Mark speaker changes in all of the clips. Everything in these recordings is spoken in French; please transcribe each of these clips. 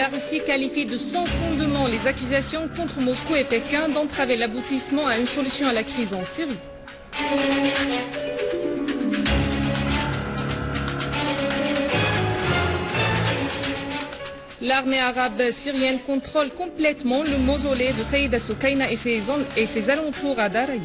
Speaker 1: La Russie qualifie de sans fondement les accusations contre Moscou et Pékin d'entraver l'aboutissement à une solution à la crise en Syrie. L'armée arabe syrienne contrôle complètement le mausolée de Saïda Soukaina et ses alentours à Daraya.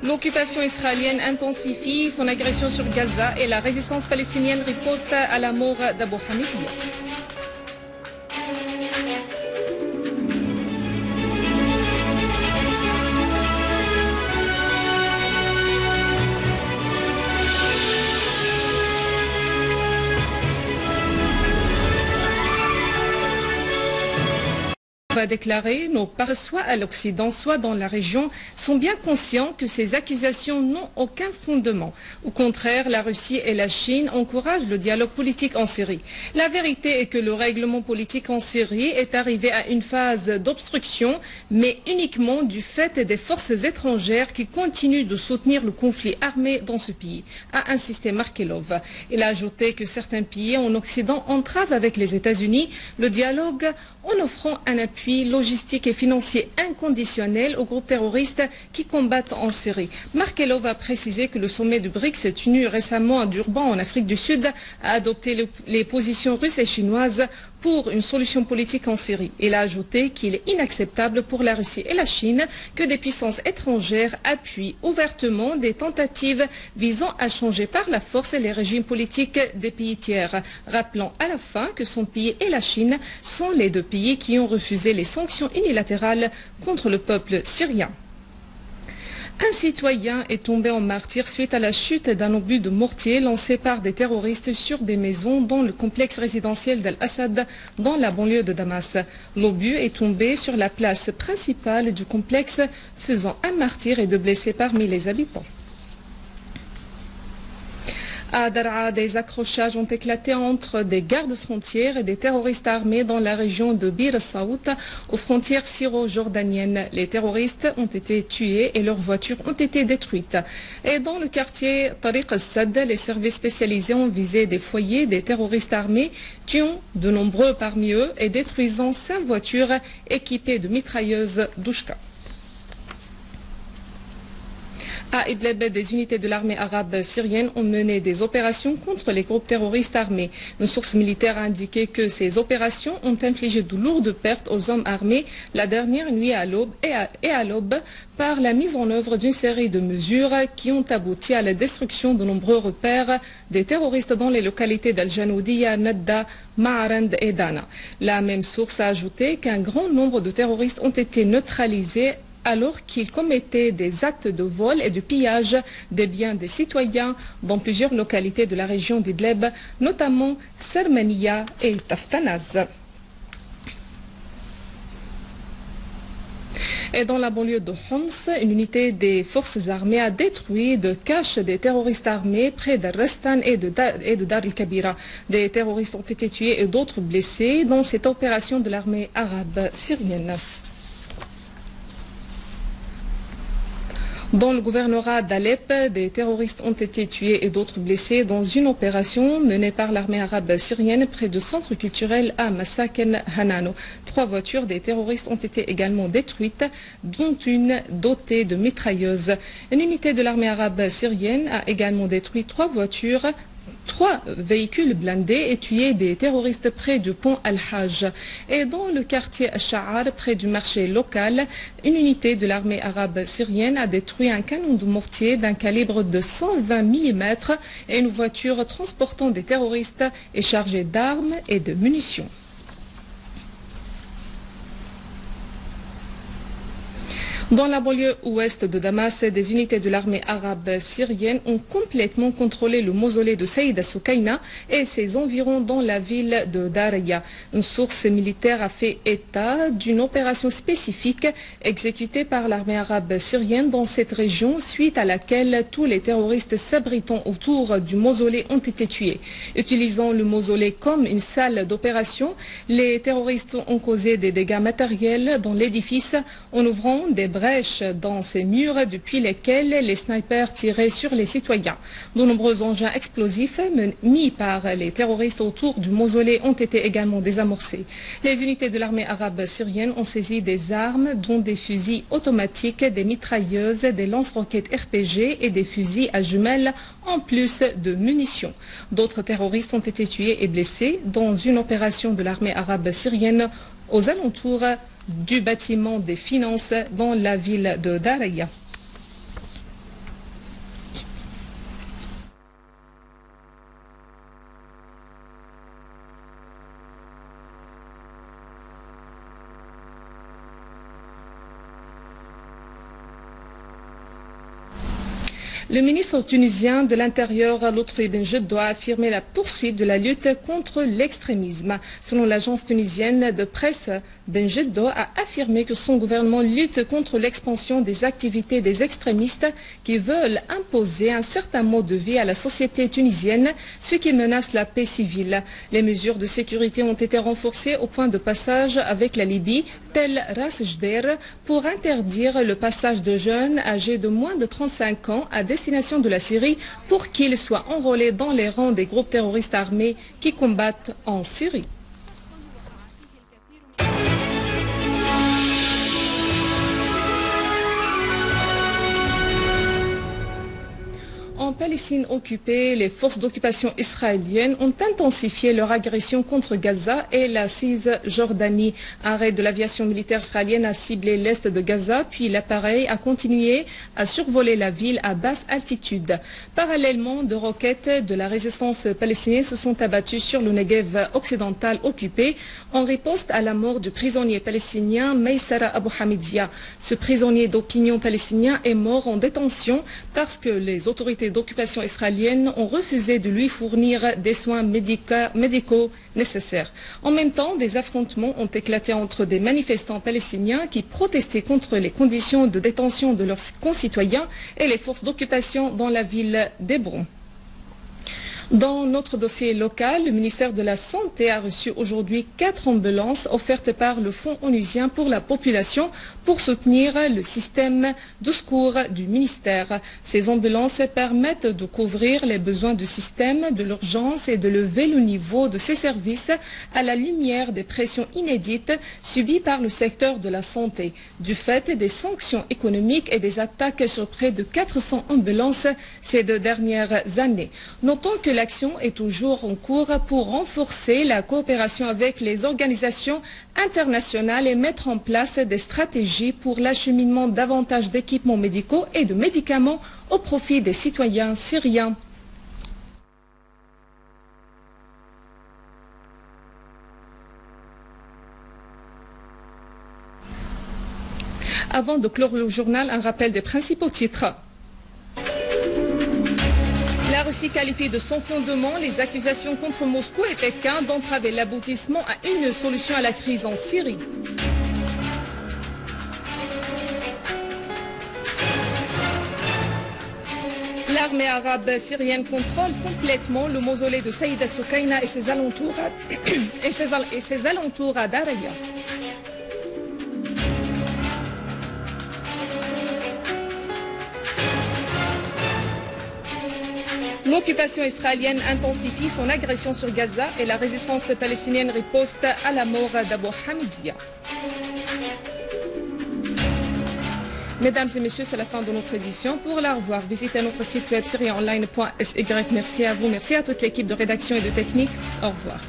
Speaker 1: L'occupation israélienne intensifie son agression sur Gaza et la résistance palestinienne riposte à la mort d'Abu Hamidiyya. Va déclarer, soit à l'Occident, soit dans la région, sont bien conscients que ces accusations n'ont aucun fondement. Au contraire, la Russie et la Chine encouragent le dialogue politique en Syrie. La vérité est que le règlement politique en Syrie est arrivé à une phase d'obstruction, mais uniquement du fait des forces étrangères qui continuent de soutenir le conflit armé dans ce pays, a insisté Markelov. Il a ajouté que certains pays en Occident entravent avec les États-Unis le dialogue en offrant un appui logistique et financier inconditionnel aux groupes terroristes qui combattent en Syrie. Markelov a précisé que le sommet du BRICS tenu récemment à Durban en Afrique du Sud a adopté les positions russes et chinoises pour une solution politique en Syrie. Il a ajouté qu'il est inacceptable pour la Russie et la Chine que des puissances étrangères appuient ouvertement des tentatives visant à changer par la force les régimes politiques des pays tiers, rappelant à la fin que son pays et la Chine sont les deux pays qui ont refusé les sanctions unilatérales contre le peuple syrien. Un citoyen est tombé en martyr suite à la chute d'un obus de mortier lancé par des terroristes sur des maisons dans le complexe résidentiel d'Al-Assad dans la banlieue de Damas. L'obus est tombé sur la place principale du complexe, faisant un martyr et deux blessés parmi les habitants. À Daraa, des accrochages ont éclaté entre des gardes-frontières et des terroristes armés dans la région de Bir Saout, aux frontières syro-jordaniennes. Les terroristes ont été tués et leurs voitures ont été détruites. Et dans le quartier Tariq al-Sad, les services spécialisés ont visé des foyers des terroristes armés, tuant de nombreux parmi eux et détruisant 5 voitures équipées de mitrailleuses Douchka. À Idlib, des unités de l'armée arabe syrienne ont mené des opérations contre les groupes terroristes armés. Une source militaire a indiqué que ces opérations ont infligé de lourdes pertes aux hommes armés la dernière nuit à l'aube et à l'aube par la mise en œuvre d'une série de mesures qui ont abouti à la destruction de nombreux repères des terroristes dans les localités d'Al-Janoudiya, Nadda, Ma'arand et Dana. La même source a ajouté qu'un grand nombre de terroristes ont été neutralisés alors qu'ils commettaient des actes de vol et de pillage des biens des citoyens dans plusieurs localités de la région d'Idlib, notamment Sermania et Taftanaz. Et dans la banlieue de Homs, une unité des forces armées a détruit de caches des terroristes armés près d'Al-Rastan et de Dar el-Kabira. Des terroristes ont été tués et d'autres blessés dans cette opération de l'armée arabe syrienne. Dans le gouvernorat d'Alep, des terroristes ont été tués et d'autres blessés dans une opération menée par l'armée arabe syrienne près du centre culturel à Masaken Hanano. 3 voitures des terroristes ont été également détruites, dont une dotée de mitrailleuses. Une unité de l'armée arabe syrienne a également détruit 3 véhicules blindés et tué des terroristes près du pont Al-Hajj. Et dans le quartier Al-Sha'ar, près du marché local, une unité de l'armée arabe syrienne a détruit un canon de mortier d'un calibre de 120 mm et une voiture transportant des terroristes et chargée d'armes et de munitions. Dans la banlieue ouest de Damas, des unités de l'armée arabe syrienne ont complètement contrôlé le mausolée de Saïda Soukaina et ses environs dans la ville de Daraya. Une source militaire a fait état d'une opération spécifique exécutée par l'armée arabe syrienne dans cette région, suite à laquelle tous les terroristes s'abritant autour du mausolée ont été tués. Utilisant le mausolée comme une salle d'opération, les terroristes ont causé des dégâts matériels dans l'édifice en ouvrant des brèches brèches dans ces murs depuis lesquelles les snipers tiraient sur les citoyens. De nombreux engins explosifs mis par les terroristes autour du mausolée ont été également désamorcés. Les unités de l'armée arabe syrienne ont saisi des armes dont des fusils automatiques, des mitrailleuses, des lance-roquettes RPG et des fusils à jumelles en plus de munitions. D'autres terroristes ont été tués et blessés dans une opération de l'armée arabe syrienne aux alentours du bâtiment des finances dans la ville de Daraya. Le ministre tunisien de l'Intérieur, Lotfi Ben Jeddo, a affirmé la poursuite de la lutte contre l'extrémisme. Selon l'agence tunisienne de presse, Ben Jeddo a affirmé que son gouvernement lutte contre l'expansion des activités des extrémistes qui veulent imposer un certain mode de vie à la société tunisienne, ce qui menace la paix civile. Les mesures de sécurité ont été renforcées au point de passage avec la Libye, tel Ras Jder, pour interdire le passage de jeunes âgés de moins de 35 ans à destination de la Syrie pour qu'ils soient enrôlés dans les rangs des groupes terroristes armés qui combattent en Syrie. En Palestine occupée, les forces d'occupation israéliennes ont intensifié leur agression contre Gaza et la Cisjordanie. Arrêt de l'aviation militaire israélienne a ciblé l'est de Gaza, puis l'appareil a continué à survoler la ville à basse altitude. Parallèlement, deux roquettes de la résistance palestinienne se sont abattues sur le Negev occidental occupé en riposte à la mort du prisonnier palestinien Meissara Abou Hamidia. Ce prisonnier d'opinion palestinien est mort en détention parce que les autorités d'occupation israélienne ont refusé de lui fournir des soins médicaux nécessaires. En même temps, des affrontements ont éclaté entre des manifestants palestiniens qui protestaient contre les conditions de détention de leurs concitoyens et les forces d'occupation dans la ville d'Hébron. Dans notre dossier local, le ministère de la Santé a reçu aujourd'hui 4 ambulances offertes par le Fonds onusien pour la population pour soutenir le système de secours du ministère. Ces ambulances permettent de couvrir les besoins du système de l'urgence et de lever le niveau de ces services à la lumière des pressions inédites subies par le secteur de la santé, du fait des sanctions économiques et des attaques sur près de 400 ambulances ces 2 dernières années. Notons que l'action est toujours en cours pour renforcer la coopération avec les organisations internationales et mettre en place des stratégies pour l'acheminement davantage d'équipements médicaux et de médicaments au profit des citoyens syriens. Avant de clore le journal, un rappel des principaux titres. La Russie qualifie de sans fondement les accusations contre Moscou et Pékin d'entraver l'aboutissement à une solution à la crise en Syrie. L'armée arabe syrienne contrôle complètement le mausolée de Saïda Soukaina et ses alentours à Daraya. L'occupation israélienne intensifie son agression sur Gaza et la résistance palestinienne riposte à la mort d'Abou Hamidia. Mesdames et messieurs, c'est la fin de notre édition. Pour la revoir, visitez notre site web syriaonline.sy. Merci à vous, merci à toute l'équipe de rédaction et de technique. Au revoir.